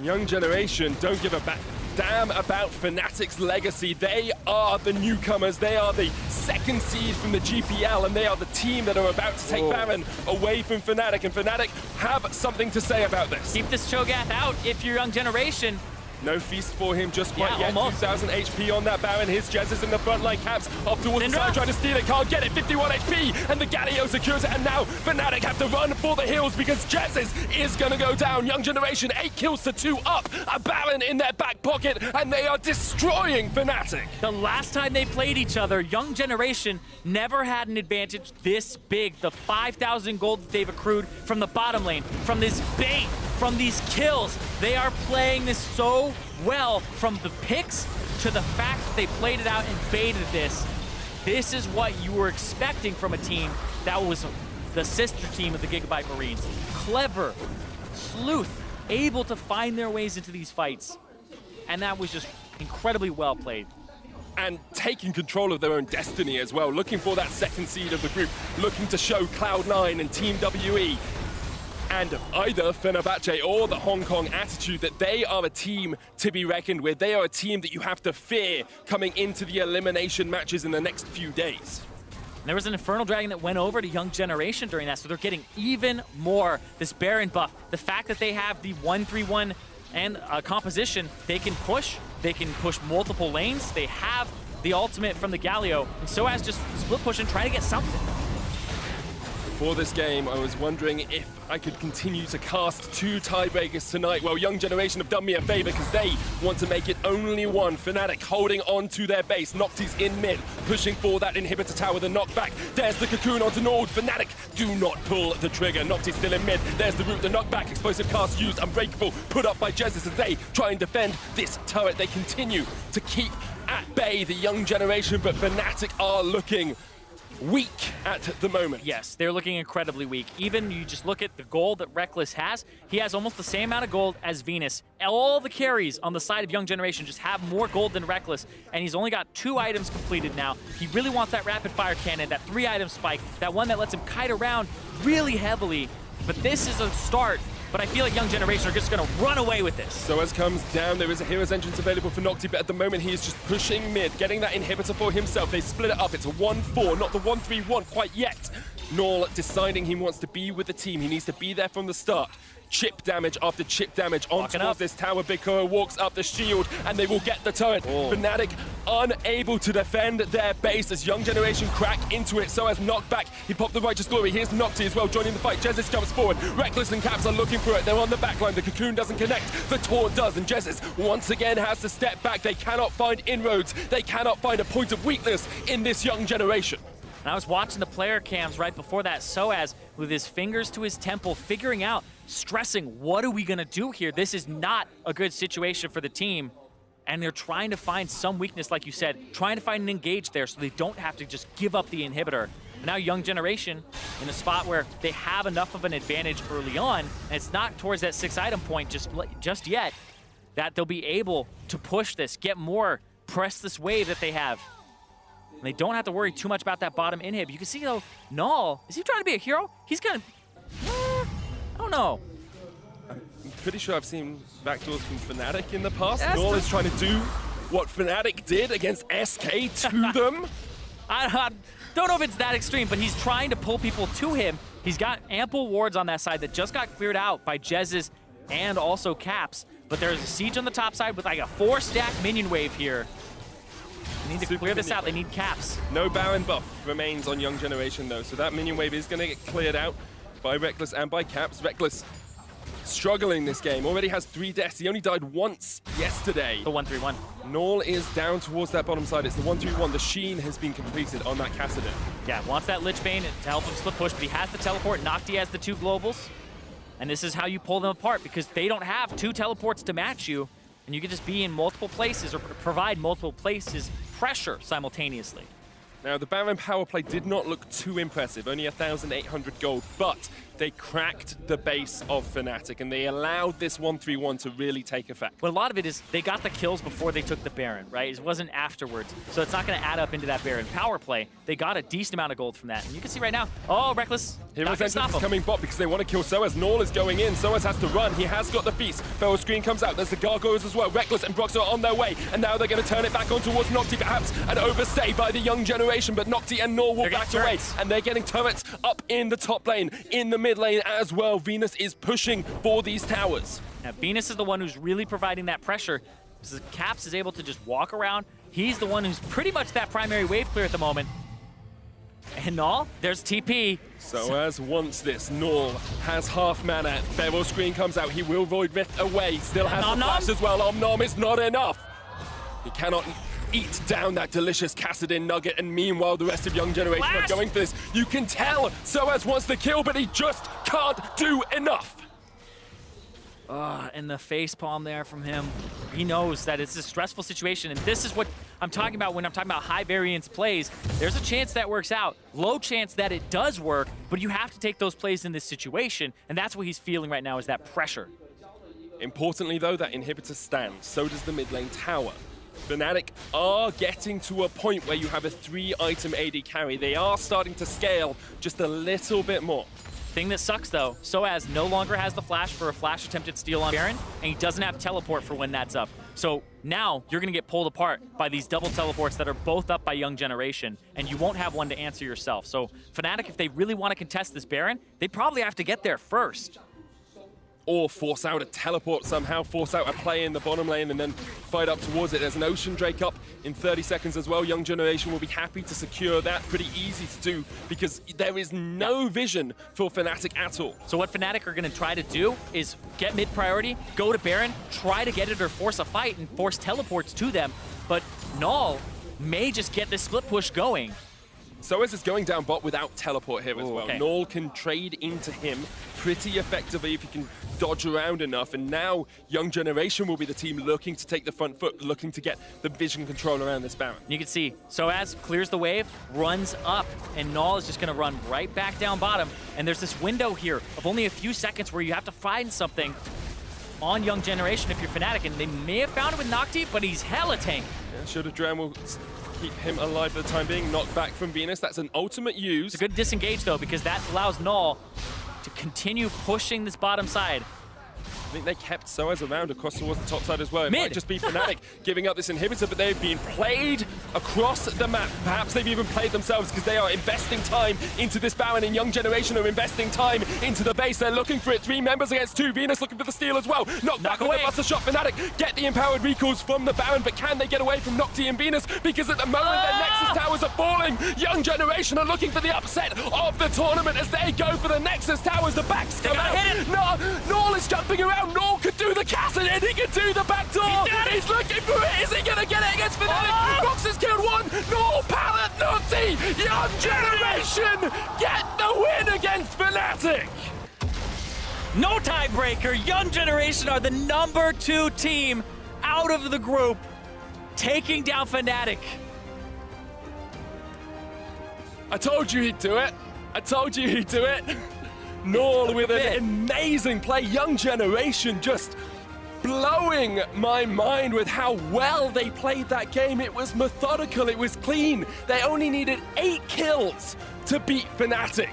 [SPEAKER 1] Young Generation don't give a damn about Fnatic's legacy. They are the newcomers. They are the second seed from the GPL, and they are the team that are about to take Baron away from Fnatic. And Fnatic have something to say about this.
[SPEAKER 2] Keep this Cho'Gath out if you're Young Generation.
[SPEAKER 1] No feast for him just quite yet.
[SPEAKER 2] Almost.
[SPEAKER 1] 2,000 HP on that Baron. His Jesiz in the front line. Caps off towards the side, trying to steal it. Can't get it. 51 HP. And the Galio secures it. And now Fnatic have to run for the hills because Jesiz is going to go down. Young Generation, 8 kills to 2 up. A Baron in their back pocket. And they are destroying Fnatic.
[SPEAKER 2] The last time they played each other, Young Generation never had an advantage this big. The 5,000 gold that they've accrued from the bottom lane, from this bait, from these kills. They are playing this so well, from the picks to the fact that they played it out and baited this. This is what you were expecting from a team that was the sister team of the Gigabyte Marines. Clever, sleuth, able to find their ways into these fights. And that was just incredibly well played.
[SPEAKER 1] And taking control of their own destiny as well, looking for that second seed of the group, looking to show Cloud9 and Team WE and either Fenerbahce or the Hong Kong attitude that they are a team to be reckoned with. They are a team that you have to fear coming into the elimination matches in the next few days.
[SPEAKER 2] And there was an Infernal Dragon that went over to Young Generation during that, so they're getting even more this Baron buff. The fact that they have the 1-3-1 and composition, they can push multiple lanes. They have the ultimate from the Galio, and sOAZ just split push and try to get something.
[SPEAKER 1] For this game, I was wondering if I could continue to cast 2 tiebreakers tonight. Well, Young Generation have done me a favor because they want to make it only one. Fnatic holding on to their base. NhocTy's in mid, pushing for that inhibitor tower, the knockback. There's the cocoon onto Naul. Fnatic do not pull the trigger. NhocTy's still in mid. There's the root, the knockback. Explosive cast used, unbreakable, put up by Jesiz as they try and defend this turret. They continue to keep at bay the Young Generation, but Fnatic are looking weak at the moment.
[SPEAKER 2] Yes, they're looking incredibly weak. Even you just look at the gold that Rekkles has, he has almost the same amount of gold as Venus. All the carries on the side of Young Generation just have more gold than Rekkles, and he's only got 2 items completed now. He really wants that rapid fire cannon, that 3-item spike, that one that lets him kite around really heavily. But this is a start. But I feel like Young Generation are just going to run away with this.
[SPEAKER 1] sOAZ comes down. There is a Hero's Entrance available for NhocTy, but at the moment he is just pushing mid, getting that inhibitor for himself. They split it up. It's a 1-4, not the 1-3-1 quite yet. Naul deciding he wants to be with the team. He needs to be there from the start. Chip damage after chip damage on towards this tower. BigKoro walks up the shield, and they will get the turret. Fnatic unable to defend their base as Young Generation crack into it. sOAZ knocked back. He popped the Righteous Glory. Here's NhocTy as well joining the fight. Jesiz jumps forward. Rekkles and Caps are looking for it. They're on the back line. The cocoon doesn't connect. The taunt does, and Jesiz once again has to step back. They cannot find inroads. They cannot find a point of weakness in this Young Generation.
[SPEAKER 2] And I was watching the player cams right before that. sOAZ with his fingers to his temple, figuring out, stressing, what are we going to do here? This is not a good situation for the team. And they're trying to find some weakness, like you said, trying to find an engage there so they don't have to just give up the inhibitor. And now Young Generation in a spot where they have enough of an advantage early on, and it's not towards that 6-item point just yet, that they'll be able to push this, get more, press this wave that they have. And they don't have to worry too much about that bottom inhib. You can see, though, Naul, is he trying to be a hero? He's kind of, I don't know.
[SPEAKER 1] I'm pretty sure I've seen backdoors from Fnatic in the past.
[SPEAKER 2] That's
[SPEAKER 1] Naul is trying to do what Fnatic did against SK to them.
[SPEAKER 2] I don't know if it's that extreme, but he's trying to pull people to him. He's got ample wards on that side that just got cleared out by Jesiz and also Caps. But there's a siege on the top side with like a 4-stack minion wave here. They need to clear this out. They need Caps.
[SPEAKER 1] No Baron buff remains on Young Generation, though, so that minion wave is going to get cleared out by Rekkles and by Caps. Rekkles struggling this game. Already has 3 deaths. He only died once yesterday.
[SPEAKER 2] The 1-3-1.
[SPEAKER 1] Naul is down towards that bottom side. It's the 1-3-1. The Sheen has been completed on that Kassadin.
[SPEAKER 2] Yeah, wants that Lich Bane to help him split push, but he has the teleport. NhocTy has the 2 globals. And this is how you pull them apart, because they don't have 2 teleports to match you. And you can just be in multiple places or provide multiple places pressure simultaneously.
[SPEAKER 1] Now, the Baron power play did not look too impressive, only 1,800 gold, but they cracked the base of Fnatic, and they allowed this 1-3-1 to really take effect.
[SPEAKER 2] But a lot of it is they got the kills before they took the Baron, right? It wasn't afterwards. So it's not going to add up into that Baron power play. They got a decent amount of gold from that. And you can see right now, oh, Rekkles.
[SPEAKER 1] Hero's Entrance is coming bot because they want to kill sOAZ. Naul is going in. sOAZ has to run. He has got the feast. Feral Screen comes out. There's the Gargoyles as well. Rekkles and Broxah are on their way. And now they're going to turn it back on towards NhocTy, perhaps an overstay by the Young Generation. But NhocTy and Naul will back away. And they're getting turrets up in the top lane, in the mid lane as well. Venus is pushing for these towers.
[SPEAKER 2] Now, Venus is the one who's really providing that pressure. So Caps is able to just walk around. He's the one who's pretty much that primary wave clear at the moment. And Naul, there's TP.
[SPEAKER 1] sOAZ wants this. Naul has half mana. Feral Screen comes out. He will Void Rift away. Still has the flash as well. Nom is not enough. He cannot eat down that delicious Kassadin nugget, and meanwhile the rest of Young Generation are going for this. You can tell sOAZ wants the kill, but he just can't do enough.
[SPEAKER 2] And the facepalm there from him. He knows that it's a stressful situation, and this is what I'm talking about when I'm talking about high variance plays. There's a chance that works out, low chance that it does work, but you have to take those plays in this situation, and that's what he's feeling right now, is that pressure.
[SPEAKER 1] Importantly though, that inhibitor stands, so does the mid lane tower. Fnatic are getting to a point where you have a 3-item AD carry. They are starting to scale just a little bit more.
[SPEAKER 2] Thing that sucks though, sOAZ no longer has the flash for a flash attempted steal on Baron, and he doesn't have teleport for when that's up. So now you're gonna get pulled apart by these double teleports that are both up by Young Generation, and you won't have one to answer yourself. So Fnatic, if they really want to contest this Baron, they probably have to get there first.
[SPEAKER 1] Or force out a teleport somehow, force out a play in the bottom lane and then fight up towards it. There's an Ocean Drake up in 30 seconds as well. Young Generation will be happy to secure that. Pretty easy to do because there is no vision for Fnatic at all.
[SPEAKER 2] So what Fnatic are going to try to do is get mid priority, go to Baron, try to get it or force a fight and force teleports to them. But Naul may just get this split push going.
[SPEAKER 1] sOAZ is going down bot without teleport here as well.
[SPEAKER 2] Okay.
[SPEAKER 1] Naul can trade into him pretty effectively if he can dodge around enough, and now Young Generation will be the team looking to take the front foot, looking to get the vision control around this Baron.
[SPEAKER 2] You can see sOAZ clears the wave, runs up, and Naul is just going to run right back down bottom. And there's this window here of only a few seconds where you have to find something on Young Generation if you're Fnatic, and they may have found it with NhocTy, but he's hella tank.
[SPEAKER 1] Yeah, should have Drown will keep him alive for the time being. Knocked back from Venus. That's an ultimate use.
[SPEAKER 2] It's a good disengage though, because that allows Naul to continue pushing this bottom side.
[SPEAKER 1] I think they kept sOAZ around across towards the top side as well. It
[SPEAKER 2] Mid.
[SPEAKER 1] might just be Fnatic giving up this inhibitor, but they've been played across the map. Perhaps they've even played themselves because they are investing time into this Baron, and Young Generation are investing time into the base. They're looking for it. 3 members against 2. Venus looking for the steal as well. Knocked back with the buster shot. Fnatic get the empowered recalls from the Baron, but can they get away from NhocTy and Venus? Because at the moment their Nexus towers are falling. Young Generation are looking for the upset of the tournament as they go for the Nexus towers. The backs come out. Naul is jumping around. Naul could do the Kassadin. He can do the back door. He's looking for it. Is he going to get it against Fnatic? Broxah's killed one. Naul, pallet, NhocTy. Young Generation get the win against Fnatic.
[SPEAKER 2] No tiebreaker. Young Generation are the #2 team out of the group, taking down Fnatic.
[SPEAKER 1] I told you he'd do it. I told you he'd do it. Naul with an amazing play. Young Generation just blowing my mind with how well they played that game. It was methodical. It was clean. They only needed 8 kills to beat Fnatic.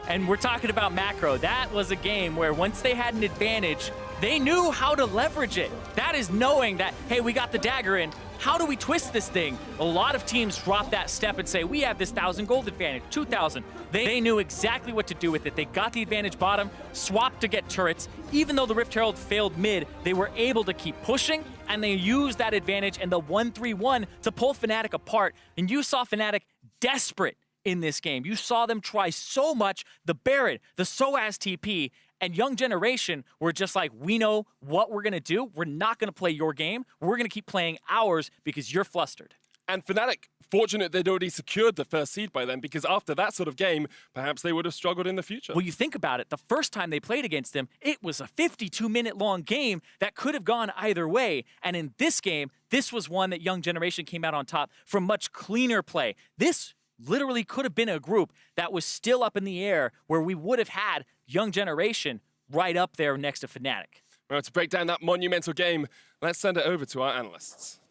[SPEAKER 2] And we're talking about macro. That was a game where once they had an advantage, they knew how to leverage it. That is knowing that, hey, we got the dagger in. How do we twist this thing? A lot of teams drop that step and say, we have this 1,000 gold advantage, 2,000. They knew exactly what to do with it. They got the advantage bottom, swapped to get turrets. Even though the Rift Herald failed mid, they were able to keep pushing, and they used that advantage and the 1-3-1 to pull Fnatic apart. And you saw Fnatic desperate in this game. You saw them try so much, the Baron, the sOAZ TP, and Young Generation were just like, we know what we're going to do. We're not going to play your game. We're going to keep playing ours because you're flustered.
[SPEAKER 1] And Fnatic, fortunate they'd already secured the first seed by then, because after that sort of game, perhaps they would have struggled in the future.
[SPEAKER 2] Well, you think about it, the first time they played against him, it was a 52-minute long game that could have gone either way. And in this game, this was one that Young Generation came out on top from much cleaner play. This literally could have been a group that was still up in the air where we would have had Young Generation right up there next to Fnatic.
[SPEAKER 1] Well, to break down that monumental game, let's send it over to our analysts.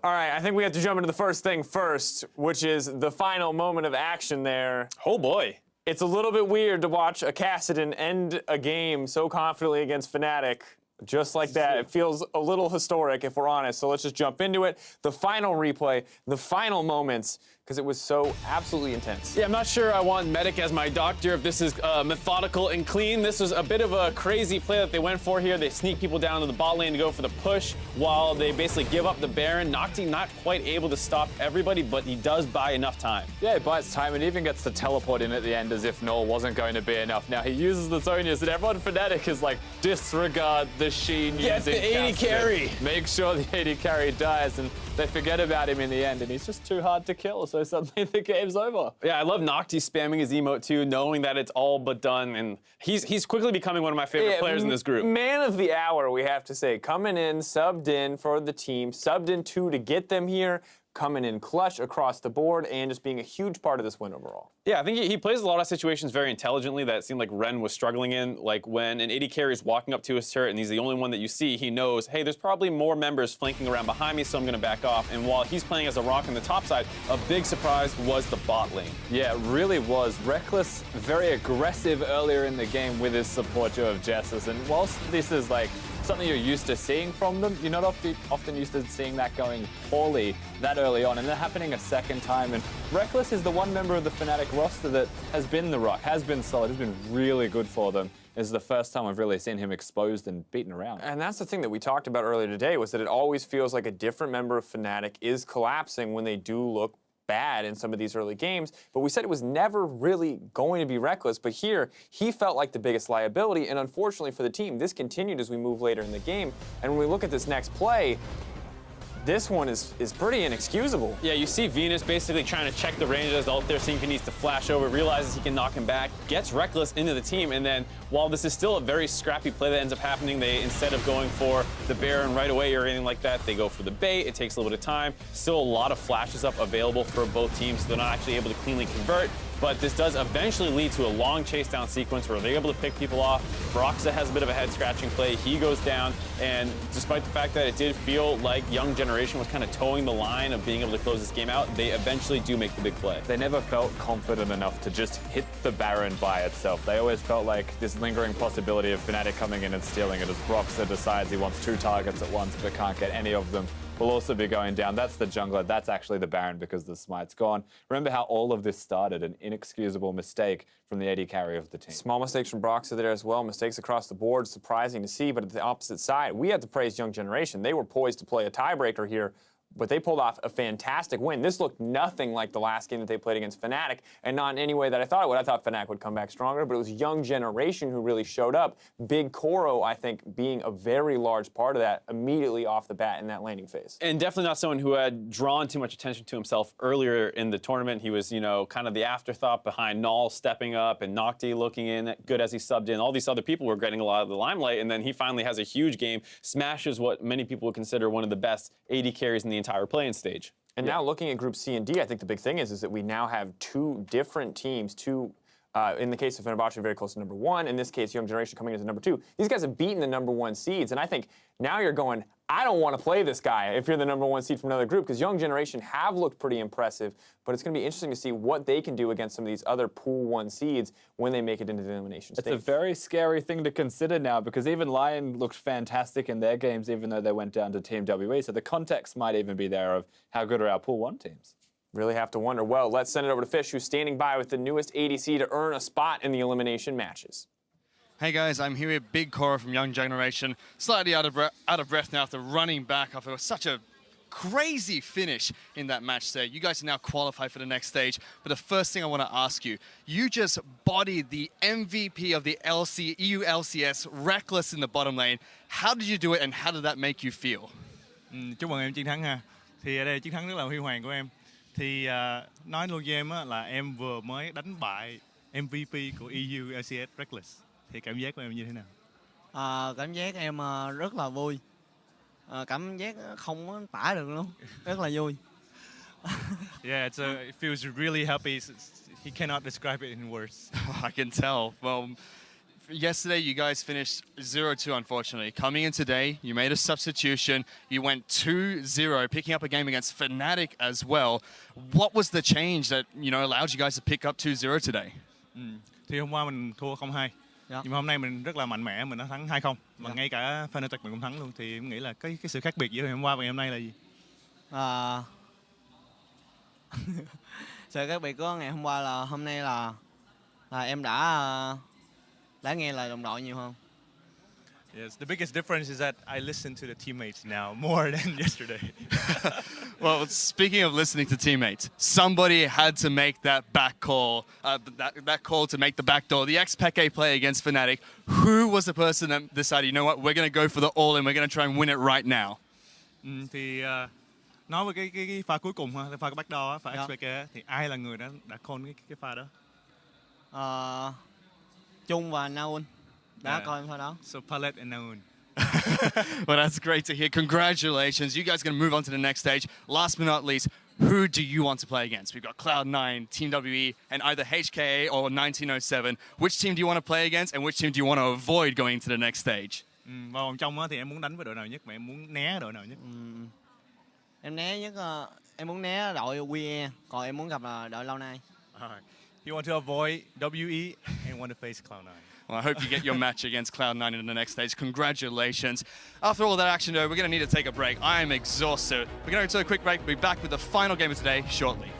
[SPEAKER 3] All right, I think we have to jump into the first thing first, which is the final moment of action there.
[SPEAKER 4] Oh boy.
[SPEAKER 3] It's a little bit weird to watch a Kassadin end a game so confidently against Fnatic. Just like that. It feels a little historic, if we're honest. So let's just jump into it. The final replay, the final moments. because it was so absolutely intense.
[SPEAKER 4] Yeah, I'm not sure I want Medic as my doctor if this is methodical and clean. This was a bit of a crazy play that they went for here. They sneak people down to the bot lane to go for the push while they basically give up the Baron. NhocTy not quite able to stop everybody, but he does buy enough time.
[SPEAKER 5] Yeah, he buys time and even gets to teleport in at the end as if Naul wasn't going to be enough. Now he uses the Zonias and everyone Fnatic is like, disregard the Sheen
[SPEAKER 4] Get
[SPEAKER 5] using
[SPEAKER 4] the AD
[SPEAKER 5] Kassadin.
[SPEAKER 4] carry.
[SPEAKER 5] Make sure the AD carry dies, and they forget about him in the end, and he's just too hard to kill, so suddenly the game's over.
[SPEAKER 4] Yeah, I love NhocTy spamming his emote too, knowing that it's all but done, and he's quickly becoming one of my favorite players in this group.
[SPEAKER 3] Man of the hour, we have to say. Coming in, subbed in for the team, subbed in too to get them here, coming in clutch across the board, and just being a huge part of this win overall.
[SPEAKER 4] Yeah, I think he plays a lot of situations very intelligently that it seemed like Ren was struggling in. Like when an AD carry is walking up to his turret and he's the only one that you see, he knows, hey, there's probably more members flanking around behind me, so I'm going to back off. And while he's playing as a rock on the top side, a big surprise was the bot lane.
[SPEAKER 5] Yeah, it really was. Rekkles very aggressive earlier in the game with his support duo of Jesiz, and whilst this is like something you're used to seeing from them, you're not often used to seeing that going poorly that early on, and then happening a second time. And Rekkles is the one member of the Fnatic roster that has been the rock, has been solid, has been really good for them. This is the first time I've really seen him exposed and beaten around.
[SPEAKER 3] And that's the thing that we talked about earlier today, was that it always feels like a different member of Fnatic is collapsing when they do look bad in some of these early games, but we said it was never really going to be Rekkles, but here he felt like the biggest liability, and unfortunately for the team, this continued as we move later in the game. And when we look at this next play, this one is pretty inexcusable.
[SPEAKER 4] Yeah, you see Venus basically trying to check the range as the ult there, seeing if he needs to flash over, realizes he can knock him back, gets Rekkles into the team, and then while this is still a very scrappy play that ends up happening, they, instead of going for the Baron right away or anything like that, they go for the bait. It takes a little bit of time. Still a lot of flashes up available for both teams, so they're not actually able to cleanly convert. But this does eventually lead to a long chase down sequence where they're able to pick people off. Broxah has a bit of a head scratching play. He goes down, and despite the fact that it did feel like Young Generation was kind of towing the line of being able to close this game out, they eventually do make the big play.
[SPEAKER 5] They never felt confident enough to just hit the Baron by itself. They always felt like this lingering possibility of Fnatic coming in and stealing it as Broxah decides he wants 2 targets at once but can't get any of them. Will also be going down. That's the jungler. That's actually the Baron because the smite's gone. Remember how all of this started, an inexcusable mistake from the AD carry of the team.
[SPEAKER 3] Small mistakes from Broxah there as well. Mistakes across the board. Surprising to see, but at the opposite side, we have to praise Young Generation. They were poised to play a tiebreaker here, but they pulled off a fantastic win. This looked nothing like the last game that they played against Fnatic, and not in any way that I thought it would. I thought Fnatic would come back stronger, but it was Young Generation who really showed up. BigKoro, I think, being a very large part of that immediately off the bat in that laning phase.
[SPEAKER 4] And definitely not someone who had drawn too much attention to himself earlier in the tournament. He was, you know, kind of the afterthought behind Naul stepping up and NhocTy looking in good as he subbed in. All these other people were getting a lot of the limelight, and then he finally has a huge game, smashes what many people would consider one of the best AD carries in the entire playing stage.
[SPEAKER 3] And now looking at Group C and D, I think the big thing is that we now have 2 different teams, in the case of Fenerbahce, very close to number 1. In this case, Young Generation coming in as number 2. These guys have beaten the number 1 seeds, and I think now you're going, I don't want to play this guy if you're the number 1 seed from another group, because Young Generation have looked pretty impressive, but it's going to be interesting to see what they can do against some of these other Pool 1 seeds when they make it into the elimination stage.
[SPEAKER 5] It's a very scary thing to consider now, because even Lion looked fantastic in their games, even though they went down to Team WE, so the context might even be there of how good are our Pool 1 teams.
[SPEAKER 3] Really have to wonder. Well, let's send it over to Fish, who's standing by with the newest ADC to earn a spot in the elimination matches.
[SPEAKER 6] Hey guys, I'm here with BigKoro from Young Generation. Slightly out of breath now after running back after such a crazy finish in that match there. You guys are now qualified for the next stage, but the first thing I want to ask you, you just bodied the MVP of the EU LCS, Rekkles in the bottom lane. How did you do it and how did that make you feel?
[SPEAKER 7] Chúc mừng em chiến thắng ha. Thì ở đây chiến thắng rất là huy hoàng của em. Thì nói luôn với em á, là em vừa mới đánh bại MVP của EU LCS Rekkles. Thì cảm giác của em như thế nào?
[SPEAKER 8] Cảm giác em rất là vui. Cảm giác không có tả được luôn. Rất là vui.
[SPEAKER 7] Yeah, it feels really happy. He cannot describe it in words.
[SPEAKER 6] I can tell. Well, yesterday you guys finished 0-2, unfortunately. Coming in today, you made a substitution. You went 2-0, picking up a game against Fnatic as well. What was the change that, you know, allowed you guys to pick up 2-0 today?
[SPEAKER 7] Thì hôm qua mình thua 0-2. Nhưng mà hôm nay mình rất là mạnh mẽ, mình đã thắng 2-0. Và ngay cả Fnatic mình cũng thắng luôn. Thì em nghĩ là cái sự khác biệt giữa hôm qua và ngày hôm nay là gì?
[SPEAKER 8] Sự khác biệt của ngày hôm qua là hôm nay là em đã nghe lời đồng đội nhiều hơn.
[SPEAKER 7] Yes, the biggest difference is that I listen to the teammates now more than yesterday.
[SPEAKER 6] Well, speaking of listening to teammates, somebody had to make that back call, that call to make the backdoor. The ex-Peke play against Fnatic. Who was the person that decided, you know what, we're going to go for the all-in, we're going to try and win it right now?
[SPEAKER 7] Thì nói về cái pha cuối cùng ha, cái pha backdoor á, pha ex-Peke thì ai là người đã call cái pha đó?
[SPEAKER 8] Trung và Naul đã coi pha đó.
[SPEAKER 7] So Palette and Naul.
[SPEAKER 6] Well, that's great to hear. Congratulations. You guys are going to move on to the next stage. Last but not least, who do you want to play against? We've got Cloud9, Team WE, and either HKA or 1907. Which team do you want to play against, and which team do you want to avoid going to the next stage?
[SPEAKER 7] Vào vòng trong thì em muốn đánh với đội nào nhất, mà em muốn né đội nào nhất?
[SPEAKER 8] Em né nhất, em muốn né đội WE, còn em muốn gặp là đội Lâu Nay.
[SPEAKER 7] You want to avoid WE and want to face Cloud9.
[SPEAKER 6] Well, I hope you get your match against Cloud9 in the next stage. Congratulations. After all that action, though, we're going to need to take a break. I am exhausted. We're going to take a quick break. We'll be back with the final game of today shortly.